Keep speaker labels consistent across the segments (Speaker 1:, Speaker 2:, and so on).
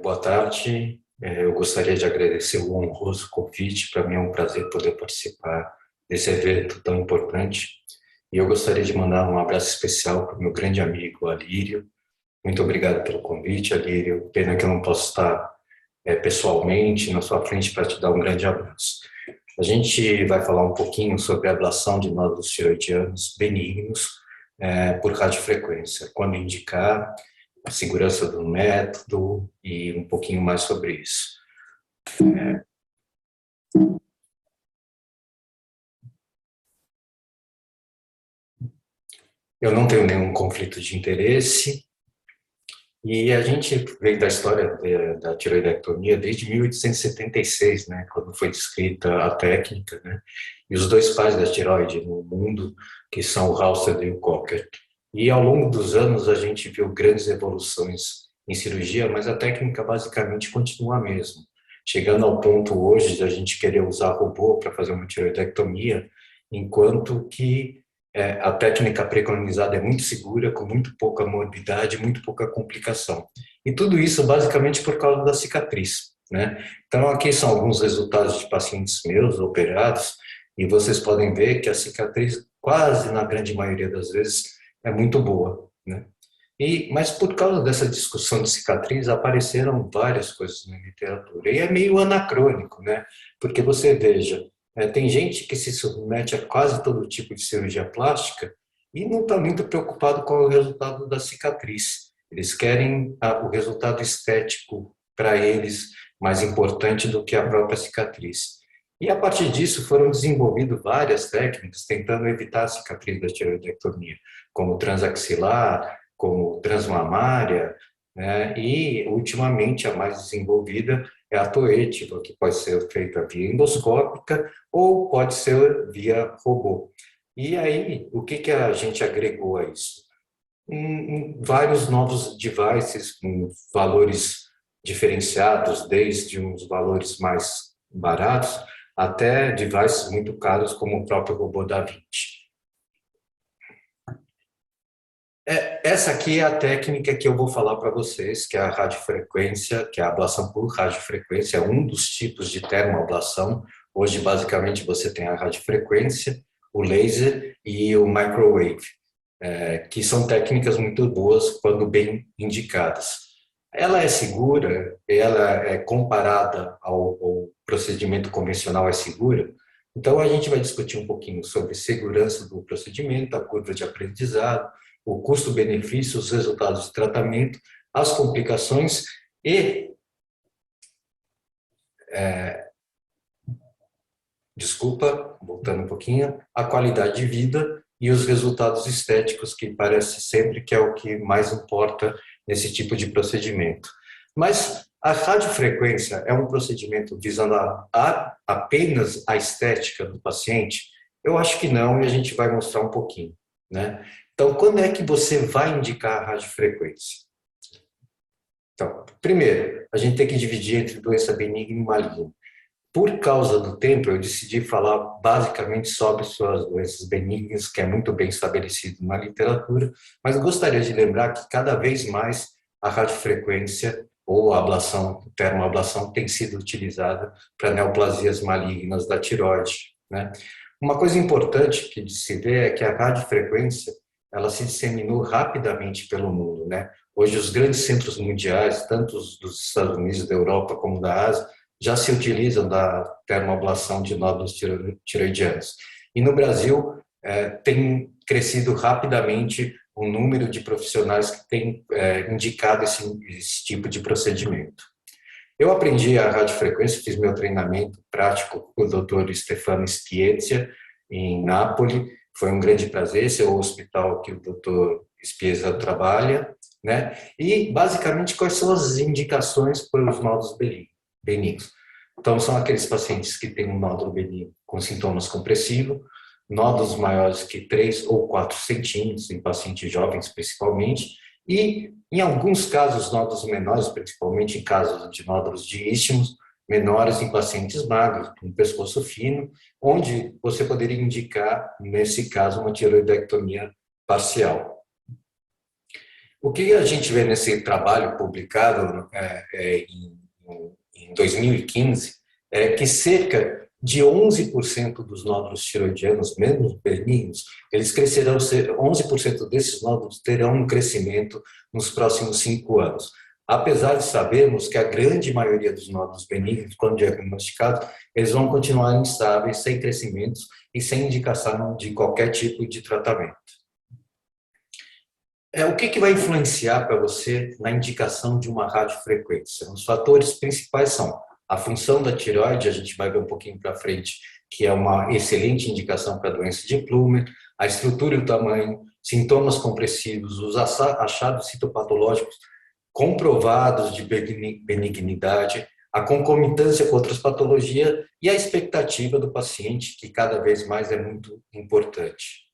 Speaker 1: Boa tarde. Eu gostaria de agradecer o honroso convite. Para mim é um prazer poder participar desse evento tão importante. E eu gostaria de mandar um abraço especial para o meu grande amigo Alírio. Muito obrigado pelo convite, Alírio. Pena que eu não posso estar pessoalmente na sua frente para te dar um grande abraço. A gente vai falar um pouquinho sobre a ablação de nódulos tiroidianos benignos por radiofrequência, quando indicar, a segurança do método e um pouquinho mais sobre isso. Eu não tenho nenhum conflito de interesse e a gente veio da história da tiroidectomia desde 1876, né, quando foi descrita a técnica, né, e os dois pais da tiroide no mundo, que são o Hauser e o Cocker. E ao longo dos anos a gente viu grandes evoluções em cirurgia, mas a técnica basicamente continua a mesma, chegando ao ponto hoje de a gente querer usar robô para fazer uma tiroidectomia, enquanto que a técnica preconizada é muito segura, com muito pouca morbidade, muito pouca complicação. E tudo isso basicamente por causa da cicatriz, né? Então aqui são alguns resultados de pacientes meus operados e vocês podem ver que a cicatriz quase na grande maioria das vezes é muito boa, né? Mas por causa dessa discussão de cicatriz apareceram várias coisas na literatura e é meio anacrônico, né? Porque você veja, tem gente que se submete a quase todo tipo de cirurgia plástica e não está muito preocupado com o resultado da cicatriz. Eles querem o resultado estético para eles mais importante do que a própria cicatriz. E a partir disso foram desenvolvidas várias técnicas tentando evitar a cicatriz da tiroidectomia, como transaxilar, como transmamária, né? E ultimamente a mais desenvolvida é a toetiva, que pode ser feita via endoscópica ou pode ser via robô. E aí, o que a gente agregou a isso? Vários novos devices com valores diferenciados, desde uns valores mais baratos até devices muito caros, como o próprio robô da Vinci. Essa aqui é a técnica que eu vou falar para vocês, que é a radiofrequência, que é a ablação por radiofrequência, é um dos tipos de termoablação. Hoje, basicamente, você tem a radiofrequência, o laser e o microwave, que são técnicas muito boas quando bem indicadas. Ela é segura, ela é comparada ao procedimento convencional, é segura. Então, a gente vai discutir um pouquinho sobre segurança do procedimento, a curva de aprendizado, o custo-benefício, os resultados de tratamento, as complicações e, desculpa, voltando um pouquinho, a qualidade de vida e os resultados estéticos, que parece sempre que é o que mais importa nesse tipo de procedimento. Mas a radiofrequência é um procedimento visando apenas a estética do paciente? Eu acho que não, e a gente vai mostrar um pouquinho, né? Então, quando é que você vai indicar a radiofrequência? Então, primeiro, a gente tem que dividir entre doença benigna e maligna. Por causa do tempo, eu decidi falar basicamente sobre suas doenças benignas, que é muito bem estabelecido na literatura, mas gostaria de lembrar que cada vez mais a radiofrequência ou a ablação, termoablação, tem sido utilizada para neoplasias malignas da tireoide, né? Uma coisa importante que de se ver é que a radiofrequência ela se disseminou rapidamente pelo mundo, né? Hoje os grandes centros mundiais, tanto os dos Estados Unidos, da Europa como da Ásia, já se utilizam da termoablação de nódulos tiroidianos. E no Brasil, tem crescido rapidamente o número de profissionais que têm indicado esse tipo de procedimento. Eu aprendi a radiofrequência, fiz meu treinamento prático com o Dr. Stefano Spiezia, em Nápoles. Foi um grande prazer, esse é o hospital que o Dr. Spiezia trabalha, né? E, basicamente, quais são as indicações para os nódulos benignos? Então, são aqueles pacientes que têm um nódulo benigno com sintomas compressivos, nódulos maiores que 3 ou 4 centímetros, em pacientes jovens principalmente, e, em alguns casos, nódulos menores, principalmente em casos de nódulos de isthmus, menores em pacientes magros, com pescoço fino, onde você poderia indicar, nesse caso, uma tiroidectomia parcial. O que a gente vê nesse trabalho publicado em 2015 é que cerca de 11% dos nódulos tiroidianos, mesmo benignos, eles crescerão, 11% desses nódulos terão um crescimento nos próximos 5 anos. Apesar de sabermos que a grande maioria dos nódulos benignos, quando diagnosticados, eles vão continuar instáveis, sem crescimentos e sem indicação de qualquer tipo de tratamento. O que vai influenciar para você na indicação de uma radiofrequência? Os fatores principais são a função da tireoide, a gente vai ver um pouquinho para frente, que é uma excelente indicação para a doença de Plummer, a estrutura e o tamanho, sintomas compressivos, os achados citopatológicos comprovados de benignidade, a concomitância com outras patologias e a expectativa do paciente, que cada vez mais é muito importante.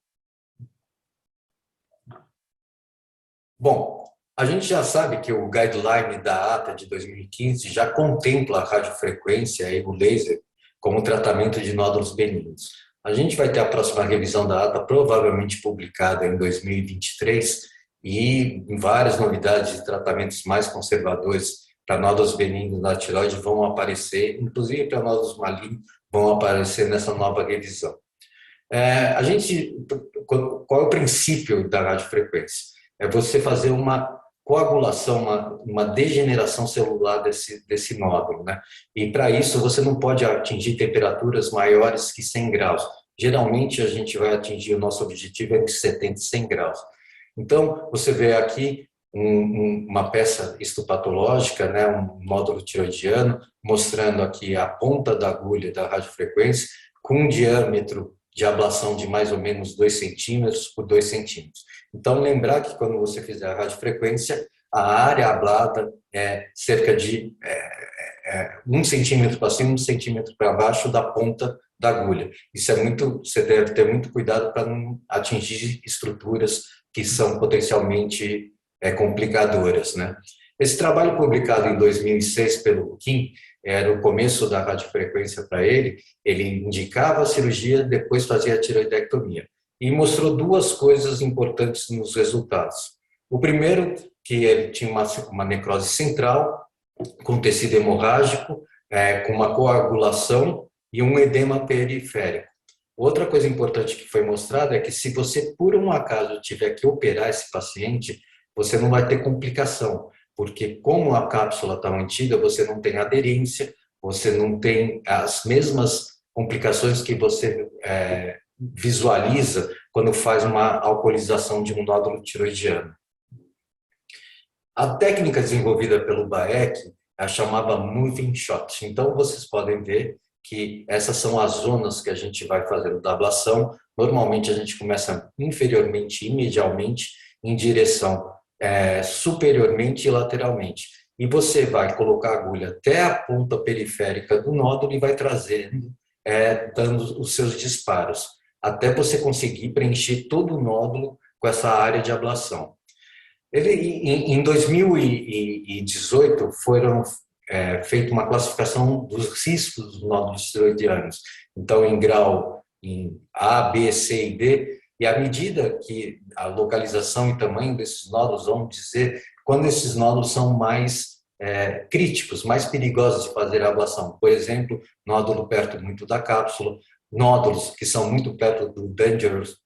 Speaker 1: Bom, a gente já sabe que o guideline da ATA de 2015 já contempla a radiofrequência e o laser como tratamento de nódulos benignos. A gente vai ter a próxima revisão da ATA provavelmente publicada em 2023 e várias novidades de tratamentos mais conservadores para nódulos benignos da tireoide vão aparecer, inclusive para nódulos malignos vão aparecer nessa nova revisão. Qual é o princípio da radiofrequência? É você fazer uma coagulação, uma degeneração celular desse nódulo, né? E para isso você não pode atingir temperaturas maiores que 100 graus. Geralmente a gente vai atingir, o nosso objetivo entre 70 e 100 graus. Então você vê aqui uma peça histopatológica, né, um nódulo tiroidiano, mostrando aqui a ponta da agulha da radiofrequência com um diâmetro de ablação de mais ou menos 2 centímetros por 2 centímetros. Então, lembrar que quando você fizer a radiofrequência, a área ablada é cerca de 1 centímetro para cima, 1 centímetro para baixo da ponta da agulha. Isso você deve ter muito cuidado para não atingir estruturas que são potencialmente complicadoras, né? Esse trabalho publicado em 2006 pelo Kim, era o começo da radiofrequência para ele indicava a cirurgia, depois fazia a tiroidectomia. E mostrou duas coisas importantes nos resultados. O primeiro, que ele tinha uma necrose central, com tecido hemorrágico, com uma coagulação e um edema periférico. Outra coisa importante que foi mostrada é que se você, por um acaso, tiver que operar esse paciente, você não vai ter complicação, porque como a cápsula está mantida, você não tem aderência, você não tem as mesmas complicações que você visualiza quando faz uma alcoolização de um nódulo tiroidiano. A técnica desenvolvida pelo Baek a chamava moving shot. Então, vocês podem ver que essas são as zonas que a gente vai fazer da ablação. Normalmente, a gente começa inferiormente, medialmente, em direção superiormente e lateralmente. E você vai colocar a agulha até a ponta periférica do nódulo e vai trazendo, dando os seus disparos, até você conseguir preencher todo o nódulo com essa área de ablação. Em 2018, foram feita uma classificação dos riscos dos nódulos tiroidianos. Então, em grau em A, B, C e D, e à medida que a localização e tamanho desses nódulos vão dizer quando esses nódulos são mais críticos, mais perigosos de fazer a ablação. Por exemplo, nódulo perto muito da cápsula, nódulos que são muito perto do Dangerous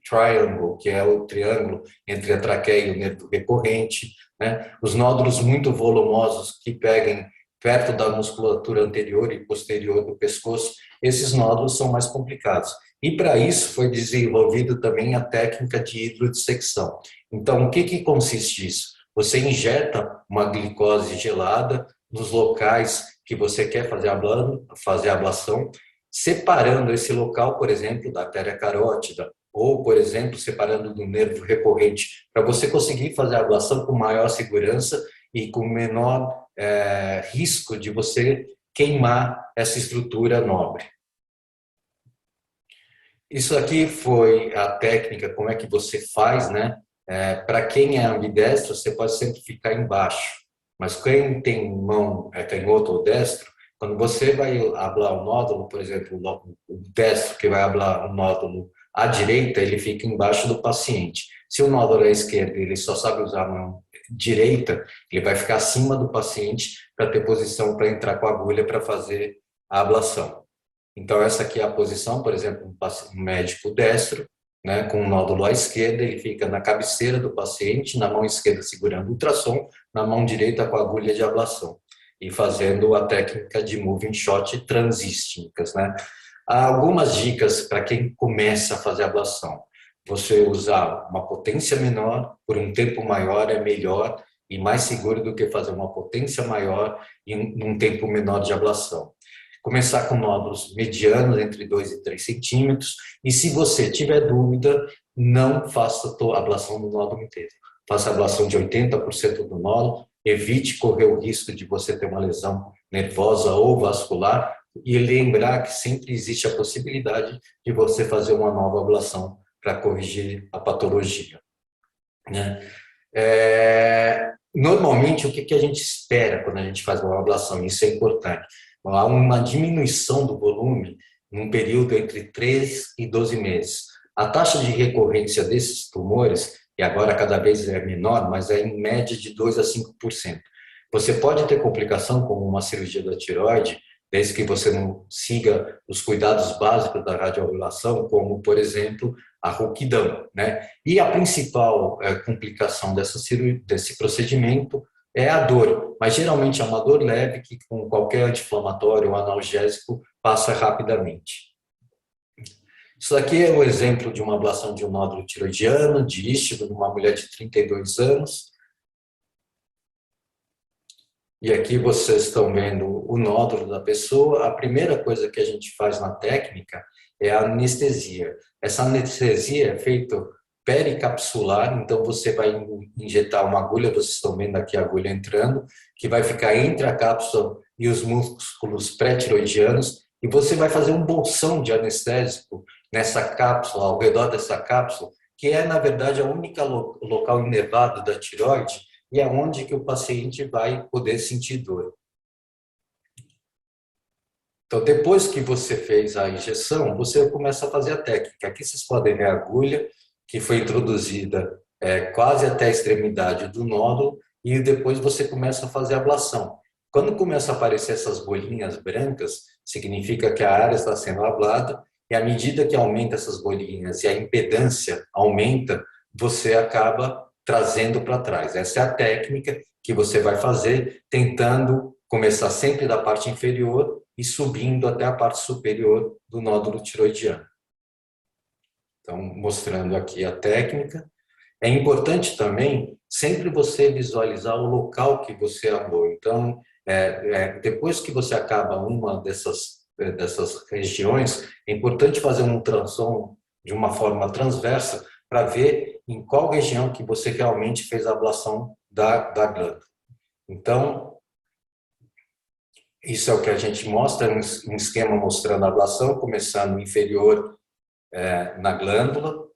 Speaker 1: Triangle, que é o triângulo entre a traqueia e o nervo recorrente, né? Os nódulos muito volumosos que peguem perto da musculatura anterior e posterior do pescoço, esses nódulos são mais complicados. E para isso foi desenvolvido também a técnica de hidrodissecção. Então, o que consiste isso? Você injeta uma glicose gelada nos locais que você quer fazer a ablação, separando esse local, por exemplo, da artéria carótida, ou, por exemplo, separando do nervo recorrente, para você conseguir fazer a ablação com maior segurança e com menor risco de você queimar essa estrutura nobre. Isso aqui foi a técnica, como é que você faz, né? Para quem é ambidestro, você pode sempre ficar embaixo, mas quem tem mão canhoto ou destro, quando você vai ablar o nódulo, por exemplo, o destro que vai ablar o nódulo À direita, ele fica embaixo do paciente. Se o nódulo é à esquerda, ele só sabe usar a mão direita, ele vai ficar acima do paciente para ter posição para entrar com a agulha para fazer a ablação. Então, essa aqui é a posição, por exemplo, um médico destro, né, com o nódulo à esquerda, ele fica na cabeceira do paciente, na mão esquerda segurando o ultrassom, na mão direita com a agulha de ablação, e fazendo a técnica de moving shot transístmicas, né? Há algumas dicas para quem começa a fazer ablação. Você usar uma potência menor por um tempo maior é melhor e mais seguro do que fazer uma potência maior em um tempo menor de ablação. Começar com nódulos medianos, entre 2 e 3 centímetros, e se você tiver dúvida, não faça a ablação do nódulo inteiro. Faça a ablação de 80% do nódulo, evite correr o risco de você ter uma lesão nervosa ou vascular, e lembrar que sempre existe a possibilidade de você fazer uma nova ablação para corrigir a patologia, né? Normalmente, o que a gente espera quando a gente faz uma ablação? Isso é importante. Há uma diminuição do volume num período entre 3 e 12 meses. A taxa de recorrência desses tumores, e agora cada vez é menor, mas é em média de 2 a 5%. Você pode ter complicação como uma cirurgia da tireoide, desde que você não siga os cuidados básicos da radioablação, como, por exemplo, a rouquidão, né? E a principal complicação desse procedimento é a dor, mas geralmente é uma dor leve que com qualquer anti-inflamatório ou analgésico passa rapidamente. Isso aqui é um exemplo de uma ablação de um nódulo tiroidiano, dístico, de uma mulher de 32 anos. E aqui vocês estão vendo o nódulo da pessoa. A primeira coisa que a gente faz na técnica é a anestesia. Essa anestesia é feita pericapsular, então você vai injetar uma agulha, vocês estão vendo aqui a agulha entrando, que vai ficar entre a cápsula e os músculos pré-tiroidianos, e você vai fazer um bolsão de anestésico nessa cápsula, ao redor dessa cápsula, que é, na verdade, a única local inervado da tireoide, e é onde que o paciente vai poder sentir dor. Então, depois que você fez a injeção, você começa a fazer a técnica. Aqui vocês podem ver a agulha que foi introduzida quase até a extremidade do nódulo e depois você começa a fazer a ablação. Quando começa a aparecer essas bolinhas brancas, significa que a área está sendo ablada e à medida que aumenta essas bolinhas e a impedância aumenta, você acaba trazendo para trás. Essa é a técnica que você vai fazer, tentando começar sempre da parte inferior e subindo até a parte superior do nódulo tiroidiano. Então, mostrando aqui a técnica. É importante também sempre você visualizar o local que você ablou. Então, depois que você acaba uma dessas regiões, é importante fazer um ultrassom de uma forma transversa para ver em qual região que você realmente fez a ablação da glândula. Então, isso é o que a gente mostra, um esquema mostrando a ablação, começando inferior na glândula,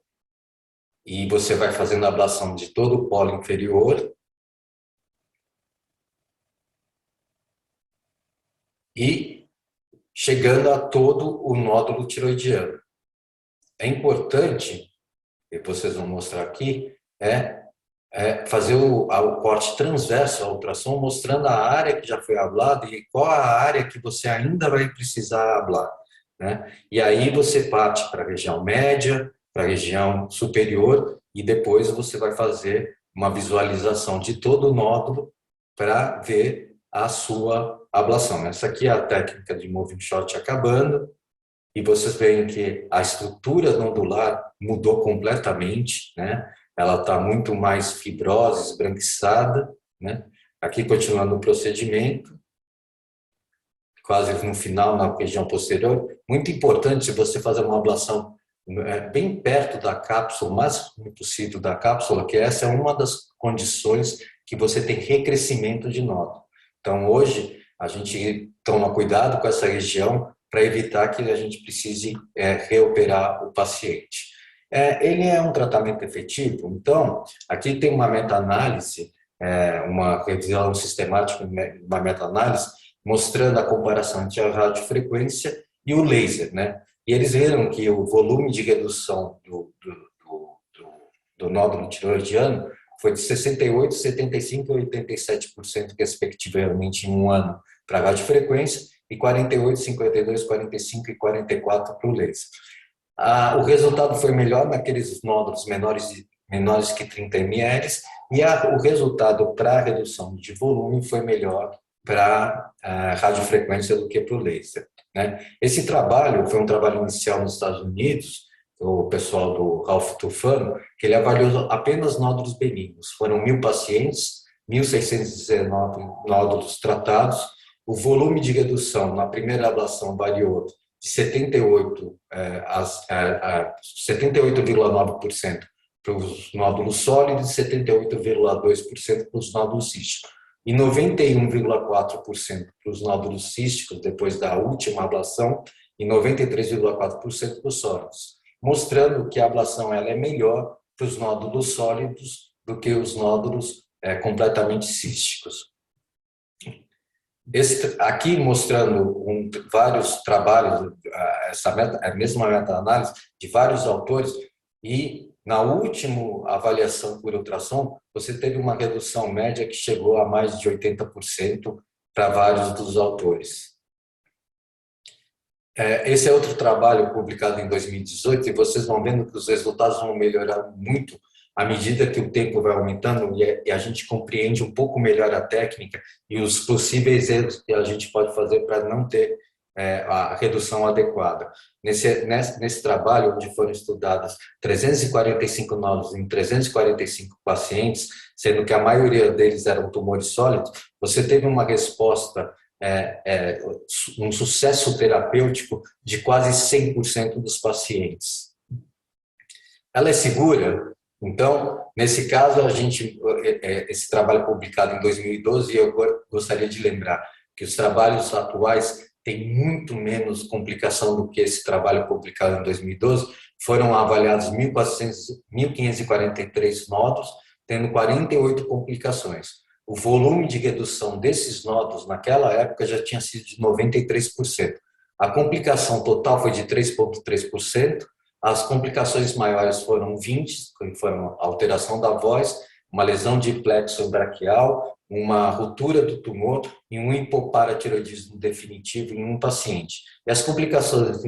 Speaker 1: e você vai fazendo a ablação de todo o polo inferior, e chegando a todo o nódulo tiroidiano. É importante, e vocês vão mostrar aqui, fazer o corte transverso ao ultrassom, mostrando a área que já foi ablada e qual a área que você ainda vai precisar ablar, né? E aí você parte para a região média, para a região superior, e depois você vai fazer uma visualização de todo o nódulo para ver a sua ablação. Essa aqui é a técnica de moving shot acabando, e vocês veem que a estrutura nodular mudou completamente, né? Ela está muito mais fibrosa, esbranquiçada, né? Aqui, continuando o procedimento, quase no final, na região posterior. Muito importante, se você fazer uma ablação bem perto da cápsula, o mais possível da cápsula, que essa é uma das condições que você tem recrescimento de nódulo. Então, hoje, a gente toma cuidado com essa região para evitar que a gente precise reoperar o paciente. Ele é um tratamento efetivo, então, aqui tem uma meta-análise, uma revisão sistemática, uma meta-análise, mostrando a comparação entre a radiofrequência e o laser, né? e eles viram que o volume de redução do nódulo tiroidiano foi de 68%, 75% e 87%, respectivamente, em um ano para a radiofrequência, e 48%, 52%, 45% e 44% para o laser. O resultado foi melhor naqueles nódulos menores que 30 ml, e o resultado para a redução de volume foi melhor para a radiofrequência do que para o laser, né? Esse trabalho foi um trabalho inicial nos Estados Unidos, o pessoal do Ralph Tufano, que ele avaliou apenas nódulos benignos. Foram 1.000 pacientes, 1.619 nódulos tratados. O volume de redução na primeira ablação variou de 78,9% para os nódulos sólidos e 78,2% para os nódulos císticos, e 91,4% para os nódulos císticos depois da última ablação e 93,4% para os sólidos, mostrando que a ablação ela é melhor para os nódulos sólidos do que os nódulos completamente císticos. Aqui mostrando vários trabalhos, a mesma meta-análise de vários autores, e na última avaliação por ultrassom, você teve uma redução média que chegou a mais de 80% para vários dos autores. Esse é outro trabalho publicado em 2018, e vocês vão vendo que os resultados vão melhorar muito à medida que o tempo vai aumentando e a gente compreende um pouco melhor a técnica e os possíveis erros que a gente pode fazer para não ter a redução adequada. Nesse trabalho, onde foram estudadas 345 nódulos em 345 pacientes, sendo que a maioria deles eram tumores sólidos, você teve uma resposta, um sucesso terapêutico de quase 100% dos pacientes. Ela é segura? Então, nesse caso, esse trabalho publicado em 2012, eu gostaria de lembrar que os trabalhos atuais têm muito menos complicação do que esse trabalho publicado em 2012. Foram avaliados 1.543 nódulos, tendo 48 complicações. O volume de redução desses nódulos naquela época já tinha sido de 93%. A complicação total foi de 3,3%. As complicações maiores foram 20%, que foram alteração da voz, uma lesão de plexo braquial, uma ruptura do tumor e um hipoparatiroidismo definitivo em um paciente. E as complicações,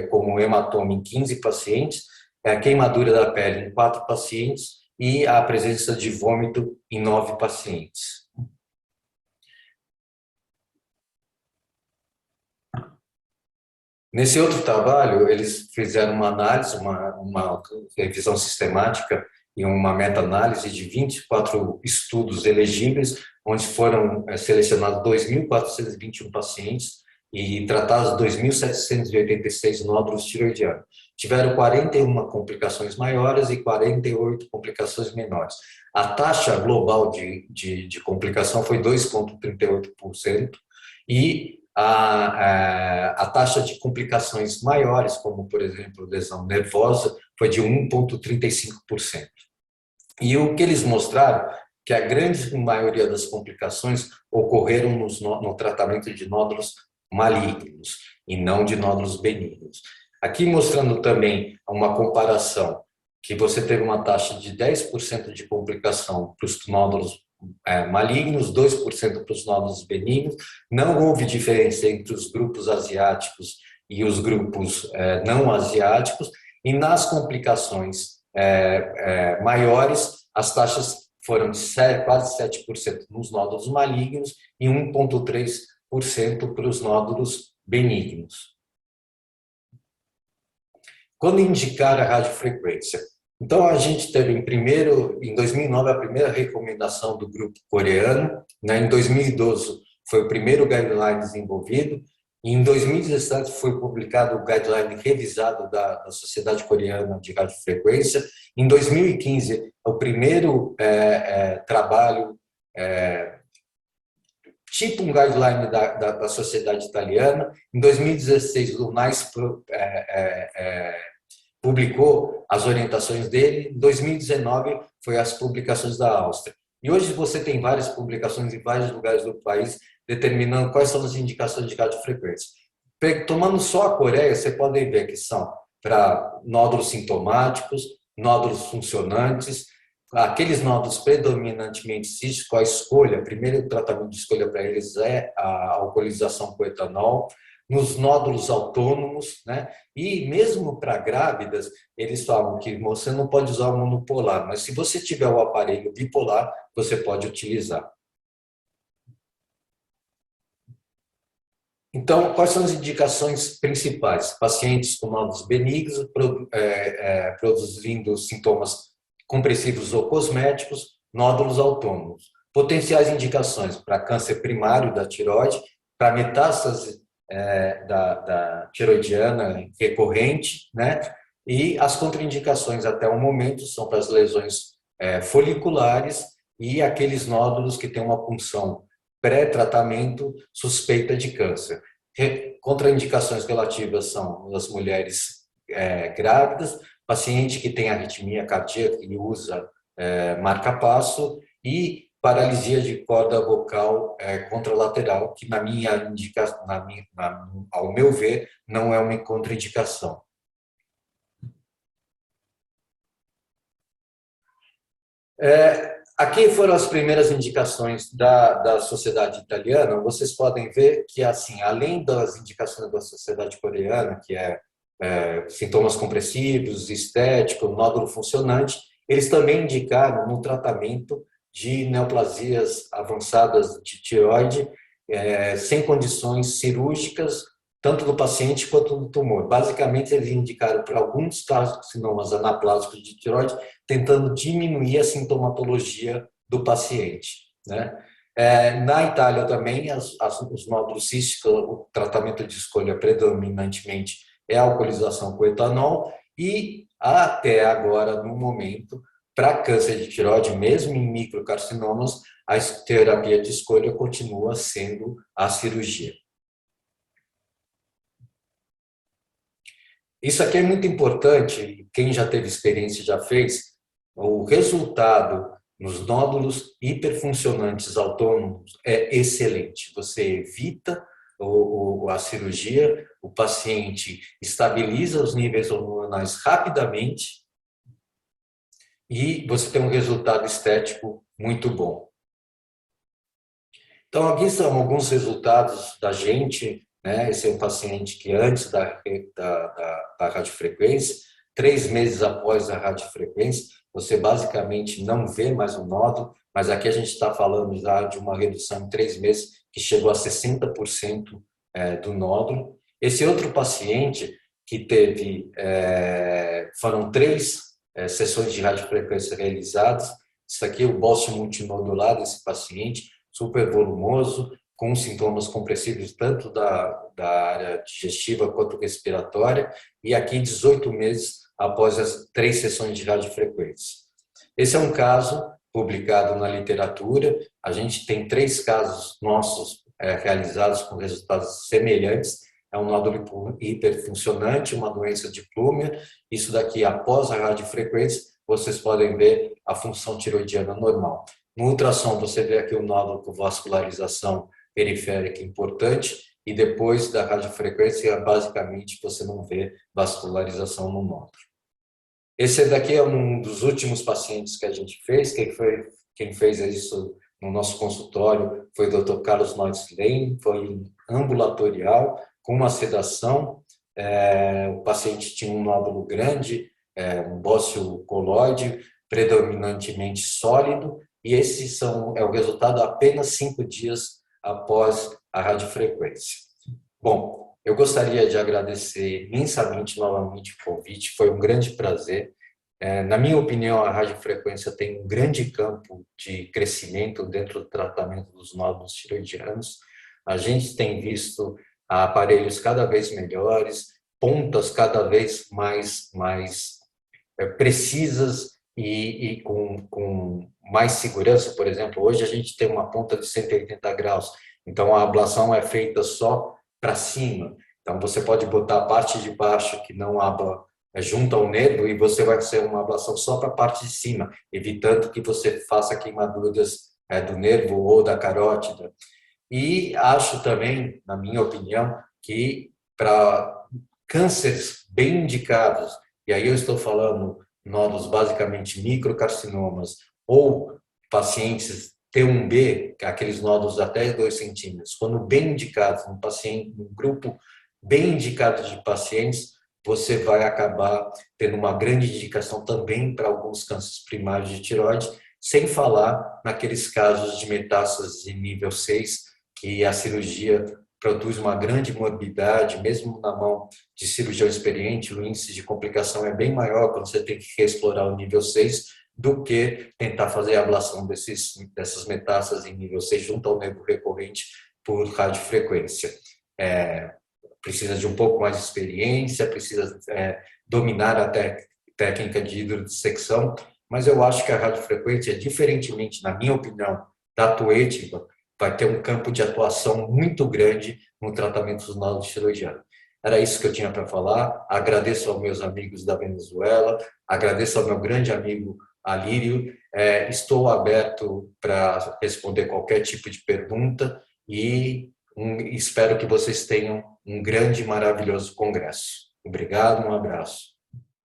Speaker 1: como hematoma em 15 pacientes, a queimadura da pele em 4 pacientes e a presença de vômito em 9 pacientes. Nesse outro trabalho, eles fizeram uma análise, uma revisão sistemática e uma meta-análise de 24 estudos elegíveis, onde foram selecionados 2.421 pacientes e tratados 2.786 nódulos tiroidianos. Tiveram 41 complicações maiores e 48 complicações menores. A taxa global de complicação foi 2,38% e a taxa de complicações maiores, como, por exemplo, lesão nervosa, foi de 1,35%. E o que eles mostraram, que a grande maioria das complicações ocorreram no tratamento de nódulos malignos e não de nódulos benignos. Aqui mostrando também uma comparação, que você teve uma taxa de 10% de complicação para os nódulos malignos, 2% para os nódulos benignos. Não houve diferença entre os grupos asiáticos e os grupos não asiáticos, e nas complicações maiores, as taxas foram de quase 7% nos nódulos malignos e 1,3% para os nódulos benignos. Quando indicar a radiofrequência? Então, a gente teve em 2009, a primeira recomendação do grupo coreano, né? Em 2012 foi o primeiro guideline desenvolvido, e em 2017 foi publicado o guideline revisado da Sociedade Coreana de Radiofrequência. Em 2015, o primeiro trabalho, tipo um guideline da Sociedade Italiana. Em 2016, o NICE publicou as orientações dele. Em 2019, foi as publicações da Áustria. E hoje você tem várias publicações em vários lugares do país determinando quais são as indicações de radiofrequência. Tomando só a Coreia, você pode ver que são para nódulos sintomáticos, nódulos funcionantes, aqueles nódulos predominantemente císticos, a escolha, o primeiro tratamento de escolha para eles é a alcoolização com etanol, nos nódulos autônomos, né? E mesmo para grávidas, eles falam que você não pode usar o monopolar, mas se você tiver o aparelho bipolar, você pode utilizar. Então, quais são as indicações principais? Pacientes com nódulos benignos, produzindo sintomas compressivos ou cosméticos, nódulos autônomos. Potenciais indicações para câncer primário da tireoide, para metástase da tiroidiana recorrente, né? E as contraindicações até o momento são para as lesões foliculares e aqueles nódulos que têm uma punção pré-tratamento suspeita de câncer. Contraindicações relativas são as mulheres grávidas, paciente que tem arritmia cardíaca e usa marca-passo e paralisia de corda vocal contralateral, que ao meu ver, não é uma contraindicação. Aqui foram as primeiras indicações da sociedade italiana. Vocês podem ver que, assim, além das indicações da sociedade coreana, que sintomas compressivos, estético, nódulo funcionante, eles também indicaram no tratamento de neoplasias avançadas de tireoide, sem condições cirúrgicas, tanto do paciente quanto do tumor. Basicamente, eles indicaram para alguns carcinomas anaplásicos de tireoide, tentando diminuir a sintomatologia do paciente, né? Na Itália também, os nódulos císticos, o tratamento de escolha predominantemente é a alcoolização com etanol e até agora, no momento, para câncer de tireoide, mesmo em microcarcinomas, a terapia de escolha continua sendo a cirurgia. Isso aqui é muito importante, quem já teve experiência já fez, o resultado nos nódulos hiperfuncionantes autônomos é excelente. Você evita a cirurgia, o paciente estabiliza os níveis hormonais rapidamente e você tem um resultado estético muito bom. Então, aqui são alguns resultados da gente, né? Esse é um paciente que antes da radiofrequência, 3 meses após a radiofrequência, você basicamente não vê mais o nódulo, mas aqui a gente está falando já de uma redução em 3 meses que chegou a 60% do nódulo. Esse outro paciente que teve, foram 3 sessões de radiofrequência realizadas, isso aqui é o bócio multinodular desse paciente, super volumoso, com sintomas compressivos tanto da área digestiva quanto respiratória, e aqui 18 meses após as 3 sessões de radiofrequência. Esse é um caso publicado na literatura, a gente tem 3 casos nossos realizados com resultados semelhantes, é um nódulo hiperfuncionante, uma doença de Plummer, isso daqui após a radiofrequência, vocês podem ver a função tiroidiana normal. No ultrassom, você vê aqui o nódulo com vascularização periférica importante e depois da radiofrequência, basicamente, você não vê vascularização no nódulo. Esse daqui é um dos últimos pacientes que a gente fez. Quem fez isso no nosso consultório foi o Dr. Carlos Neuslein, foi ambulatorial, com uma sedação. O paciente tinha um nódulo grande, um bócio coloide, predominantemente sólido, e esse é o resultado apenas 5 dias após a radiofrequência. Bom, eu gostaria de agradecer imensamente novamente o convite, foi um grande prazer. Na minha opinião, a radiofrequência tem um grande campo de crescimento dentro do tratamento dos nódulos tiroidianos. A gente tem visto aparelhos cada vez melhores, pontas cada vez mais precisas e com mais segurança. Por exemplo, hoje a gente tem uma ponta de 180 graus, então a ablação é feita só para cima. Então você pode botar a parte de baixo que não abla junto ao nervo e você vai ser uma ablação só para a parte de cima, evitando que você faça queimaduras do nervo ou da carótida. E acho também, na minha opinião, que para cânceres bem indicados, e aí eu estou falando nódulos basicamente microcarcinomas ou pacientes T1B, aqueles nódulos até 2 centímetros, quando bem indicados, um paciente, um grupo bem indicado de pacientes, você vai acabar tendo uma grande indicação também para alguns cânceres primários de tireoide, sem falar naqueles casos de metástases em nível 6, que a cirurgia produz uma grande morbidade, mesmo na mão de cirurgião experiente, o índice de complicação é bem maior quando você tem que explorar o nível 6 do que tentar fazer a ablação dessas metástases em nível 6 junto ao nervo recorrente por radiofrequência. Precisa de um pouco mais de experiência, precisa dominar a técnica de hidrodissecção, mas eu acho que a radiofrequência, diferentemente, na minha opinião, da atuetiva, vai ter um campo de atuação muito grande no tratamento dos nódulos tiroidianos. Era isso que eu tinha para falar. Agradeço aos meus amigos da Venezuela, agradeço ao meu grande amigo Alírio. Estou aberto para responder qualquer tipo de pergunta e espero que vocês tenham um grande e maravilhoso congresso. Obrigado, um abraço.